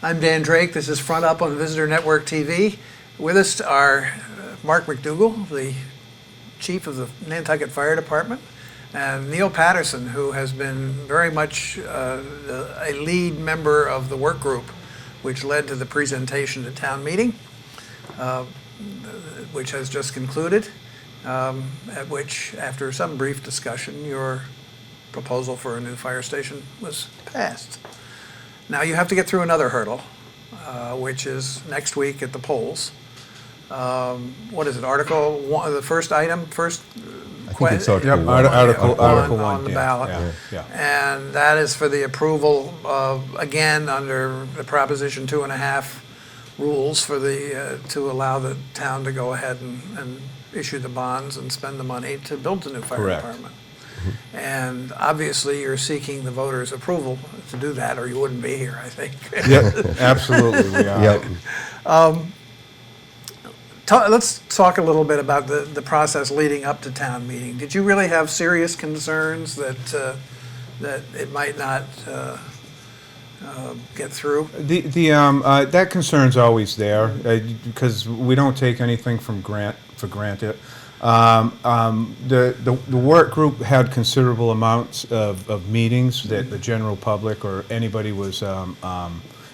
I'm Dan Drake. This is Front Up on Visitor Network TV. With us are Mark McDougall, the chief of the Nantucket Fire Department, and Neil Patterson, who has been very much a lead member of the work group which led to the presentation at town meeting, which has just concluded, at which, after some brief discussion, your proposal for a new fire station was passed. Now you have to get through another hurdle, which is next week at the polls. What is it, Article 1, the first item, Article 1 on the ballot. Yeah. And that is for the approval of, again, under the Proposition 2.5 rules for to allow the town to go ahead and issue the bonds and spend the money to build the new fire department. And obviously, you're seeking the voters' approval to do that, or you wouldn't be here, I think. Yep, absolutely, we are. Yep. Let's talk a little bit about the process leading up to town meeting. Did you really have serious concerns that it might not get through? That concern's always there because we don't take anything for granted. The work group had considerable amounts of meetings that the general public or anybody was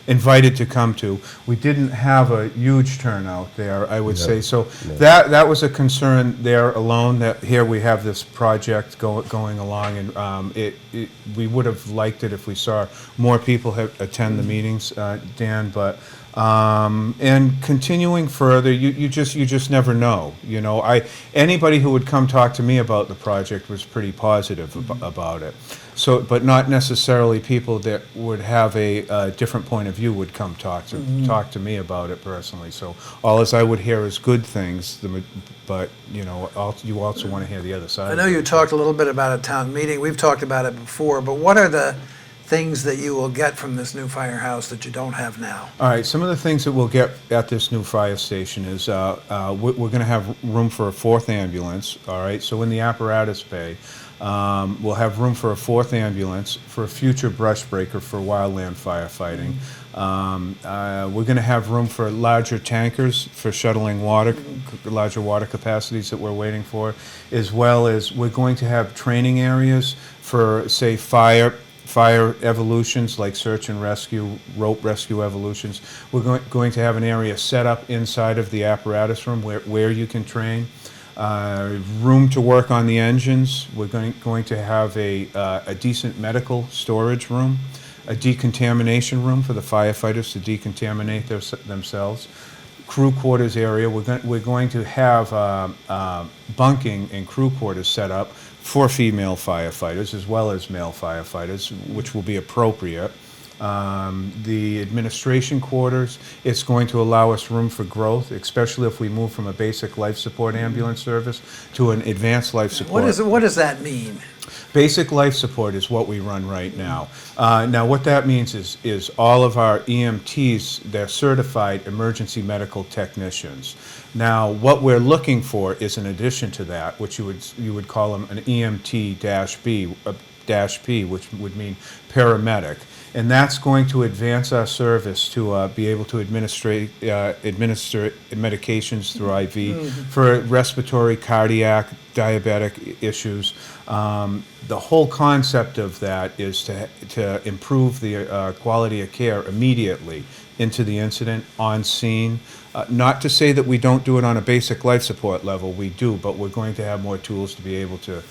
invited to come to. We didn't have a huge turnout there, I would say. So that was a concern there alone, that here we have this project going along, and we would have liked it if we saw more people attend the meetings, Dan, but and continuing further, you just never know. You know, anybody who would come talk to me about the project was pretty positive about it. So, but not necessarily people that would have a different point of view would come talk to me about it personally. So, all as I would hear is good things, but you know, you also want to hear the other side. I know you talked a little bit about a town meeting. We've talked about it before, but what are the things that you will get from this new firehouse that you don't have now? All right, some of the things that we'll get at this new fire station is we're going to have room for a 4th ambulance. All right, so in the apparatus bay, we'll have room for a 4th ambulance, for a future brush breaker for wildland firefighting. We're going to have room for larger tankers for shuttling water, larger water capacities that we're waiting for, as well as we're going to have training areas for, say, fire evolutions like search and rescue, rope rescue evolutions. We're going to have an area set up inside of the apparatus room where you can train. Room to work on the engines. We're going to have a decent medical storage room, a decontamination room for the firefighters to decontaminate themselves. Crew quarters area. We're going to have bunking and crew quarters set up for female firefighters as well as male firefighters, which will be appropriate. The administration quarters, it's going to allow us room for growth, especially if we move from a basic life support ambulance service to an advanced life support. What does that mean? Basic life support is what we run right now. Now, what that means is all of our EMTs, they're certified emergency medical technicians. Now, what we're looking for is, in addition to that, which you would call them an EMT-P, which would mean paramedic. And that's going to advance our service to be able to administer medications through IV for respiratory, cardiac, diabetic issues. The whole concept of that is to improve the quality of care immediately into the incident, on scene. Not to say that we don't do it on a basic life support level, we do, but we're going to have more tools to be able to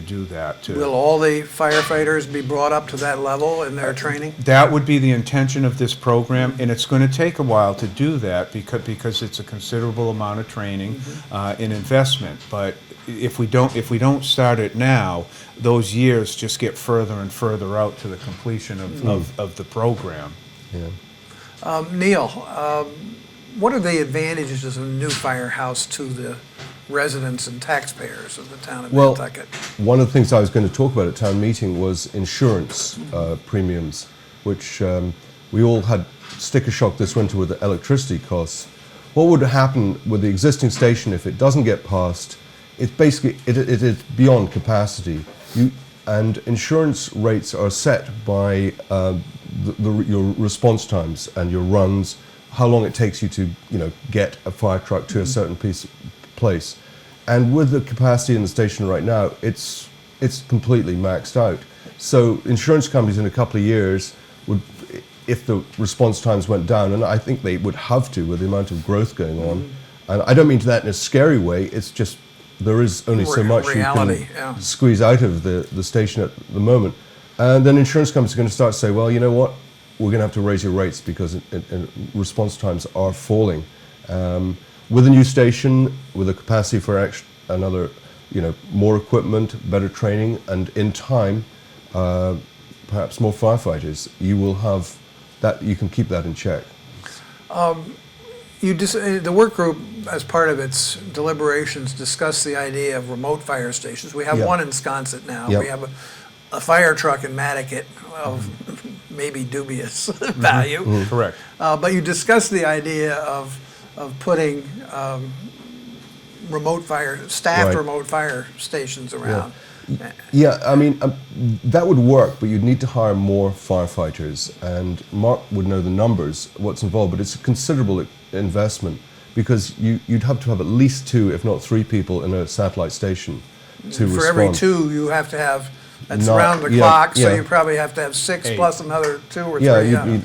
do that. Will all the firefighters be brought up to that level in their training? That would be the intention of this program, and it's going to take a while to do that because it's a considerable amount of training and investment. But if we don't start it now, those years just get further and further out to the completion of the program. Yeah. Neil, what are the advantages of a new firehouse to the residents and taxpayers of the town of Nantucket? One of the things I was going to talk about at town meeting was insurance premiums, which we all had sticker shock this winter with the electricity costs. What would happen with the existing station if it doesn't get passed? It's basically, it is beyond capacity. And insurance rates are set by your response times and your runs, how long it takes you to, get a fire truck to a certain place. And with the capacity in the station right now, it's completely maxed out. So insurance companies in a couple of years would, if the response times went down, and I think they would have to with the amount of growth going on. And I don't mean that in a scary way, it's just there is only so much Reality, you can yeah. squeeze out of the station at the moment. And then insurance companies are going to start to say, well, you know what, we're going to have to raise your rates because response times are falling. With a new station, with a capacity for another, more equipment, better training, and in time, perhaps more firefighters, you will have that. You can keep that in check. The work group, as part of its deliberations, discussed the idea of remote fire stations. We have Yeah. one in Sconset now. Yeah. We have a fire truck in Matticat of maybe dubious value. Correct. But you discussed the idea of putting staffed Right. remote fire stations around. Yeah, I mean, that would work, but you'd need to hire more firefighters. And Mark would know the numbers, what's involved, but it's a considerable investment because you'd have to have at least 2, if not 3 people in a satellite station to respond. For every 2, you have to have, that's Not- round the yeah, clock, so yeah. you probably have to have 6 8. plus another 2 or 3. Yeah, you'd need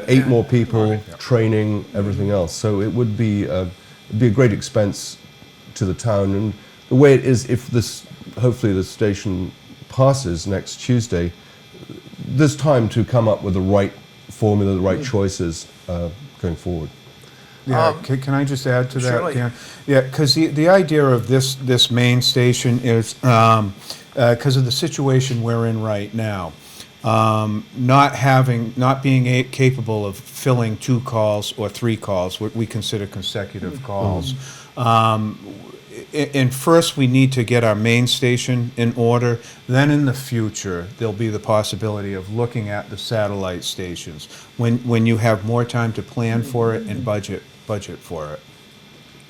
8 more people, Right. training, everything else. So it would be a great expense to the town. And the way it is, if hopefully the station passes next Tuesday, there's time to come up with the right formula, the right choices going forward. Yeah, can I just add to that, surely. Dan? Yeah, because the idea of this main station is, because of the situation we're in right now, not being capable of filling 2 calls or 3 calls, what we consider consecutive calls. And first, we need to get our main station in order. Then, in the future, there'll be the possibility of looking at the satellite stations when you have more time to plan for it and budget for it.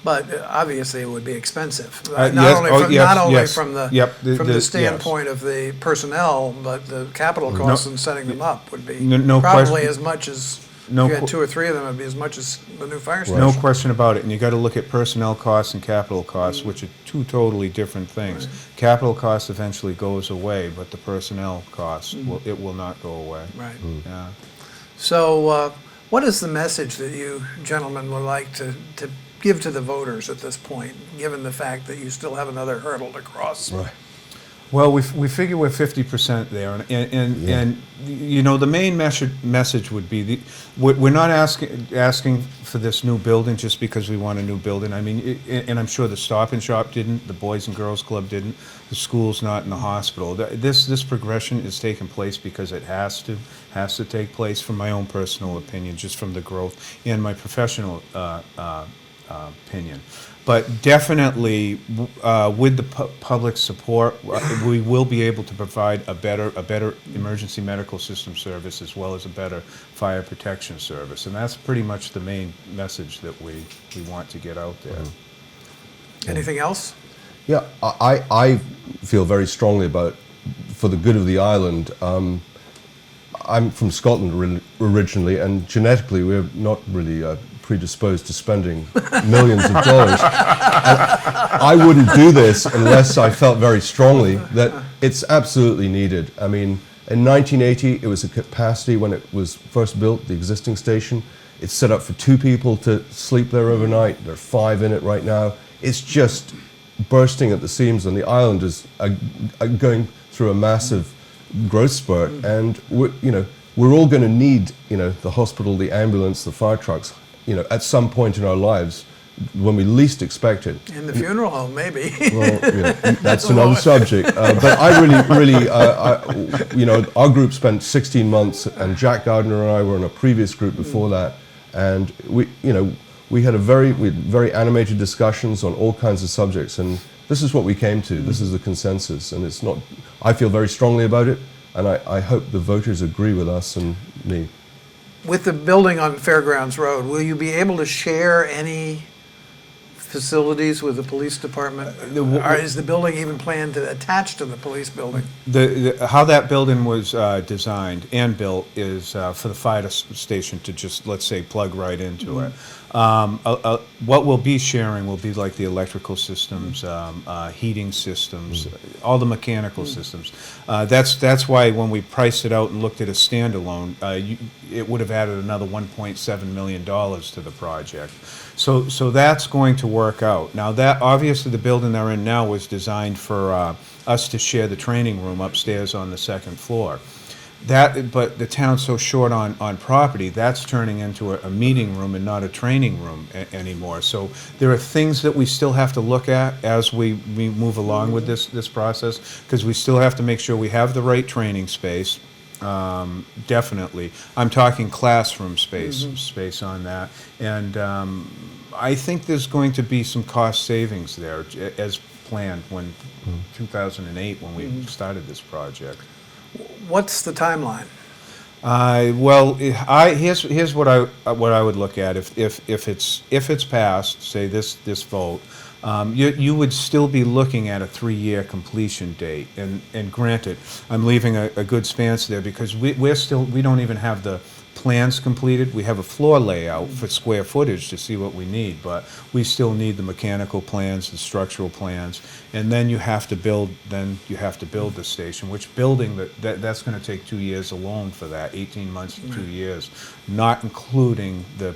But obviously, it would be expensive. Yes. Not only Oh, from, yes, not only yes. from the Yep, from the yes. standpoint of the personnel, but the capital costs in setting them up would be No probably question. as much as, No if you had que- 2 or 3 of them, it'd be as much as the new fire station. No question about it, and you got to look at personnel costs and capital costs, which are 2 totally different things. Capital cost eventually goes away, but the personnel costs, it will not go away. Right. Yeah. So, what is the message that you gentlemen would like to give to the voters at this point, given the fact that you still have another hurdle to cross? Right. Well, we figure we're 50% there, and the main message would be we're not asking for this new building just because we want a new building. I mean, and I'm sure the Stop and Shop didn't, the Boys and Girls Club didn't, the school's not in the hospital. This progression is taking place because it has to take place, from my own personal opinion, just from the growth and my professional opinion. But definitely, with the public support, we will be able to provide a better emergency medical system service as well as a better fire protection service, and that's pretty much the main message that we want to get out there. Anything else? Yeah, I feel very strongly about, for the good of the island. I'm from Scotland originally, and genetically we're not really predisposed to spending millions of dollars. And I wouldn't do this unless I felt very strongly that it's absolutely needed. I mean, in 1980, it was a capacity when it was first built, the existing station. It's set up for 2 people to sleep there overnight. There are 5 in it right now. It's just bursting at the seams, and the island is going through a massive growth spurt. And we're all going to need the hospital, the ambulance, the fire trucks, at some point in our lives when we least expect it. In the funeral home, maybe. Well, that's another subject. But I really, our group spent 16 months, and Jack Gardner and I were in a previous group before that, and we had very animated discussions on all kinds of subjects, and this is what we came to. This is the consensus, and it's not. I feel very strongly about it, and I hope the voters agree with us and me. With the building on Fairgrounds Road, will you be able to share any facilities with the police department? Or is the building even planned to attach to the police building? How that building was designed and built is for the fire station to just, let's say, plug right into it. What we'll be sharing will be like the electrical systems, heating systems, all the mechanical systems. That's why when we priced it out and looked at a standalone, it would have added another $1.7 million to the project. So that's going to work out. Now that, obviously the building they're in now was designed for us to share the training room upstairs on the second floor. But the town's so short on property, that's turning into a meeting room and not a training room anymore. So there are things that we still have to look at as we move along with this process, because we still have to make sure we have the right training space. Definitely. I'm talking classroom space on that. And I think there's going to be some cost savings there as planned when 2008 when we started this project. What's the timeline? Well, here's what I would look at if it's passed, say this vote. You would still be looking at a 3-year completion date, and granted, I'm leaving a good stance there because we don't even have the plans completed. We have a floor layout for square footage to see what we need, but we still need the mechanical plans, the structural plans, and then you have to build the station, which building that's going to take 2 years alone for that, 18 months to 2 years, not including the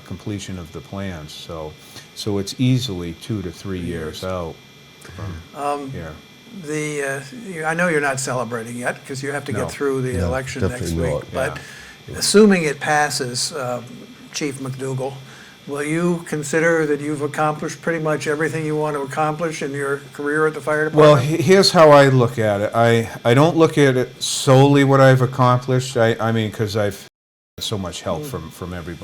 completion of the plans. So it's easily 2 to 3 years out from here. I know you're not celebrating yet because you have to No. get through the election next definitely week. not. But assuming it passes, Chief McDougal, will you consider that you've accomplished pretty much everything you want to accomplish in your career at the fire Well, department? here's how I look at it. I don't look at it solely what I've accomplished. I mean, because I've had so much help from everybody.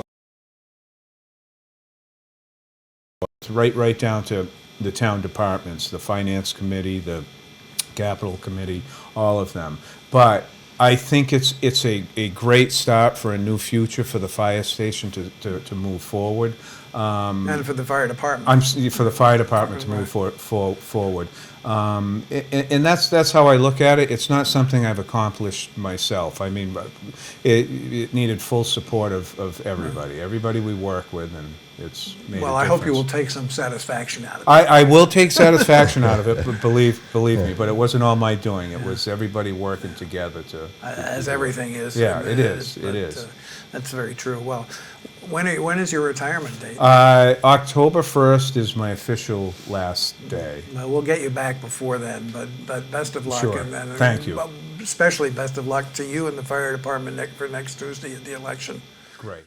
Right down to the town departments, the finance committee, the capital committee, all of them. But I think it's a great start for a new future for the fire station to move forward. And for the fire department? For the fire department to move forward. And that's how I look at it. It's not something I've accomplished myself. I mean, it needed full support of everybody. Everybody we work with, and it's made a Well, I hope you difference. will take some satisfaction out of it. I will take satisfaction out of it, but believe me, but it wasn't all my doing. It was everybody working together to. As everything is. Yeah, it is, it but, is. That's very true. Well, when is your retirement date? October 1st is my official last day. Well, we'll get you back before then, but best of luck. Sure. And then, Thank you. Especially best of luck to you and the fire department for next Tuesday at the election. Great.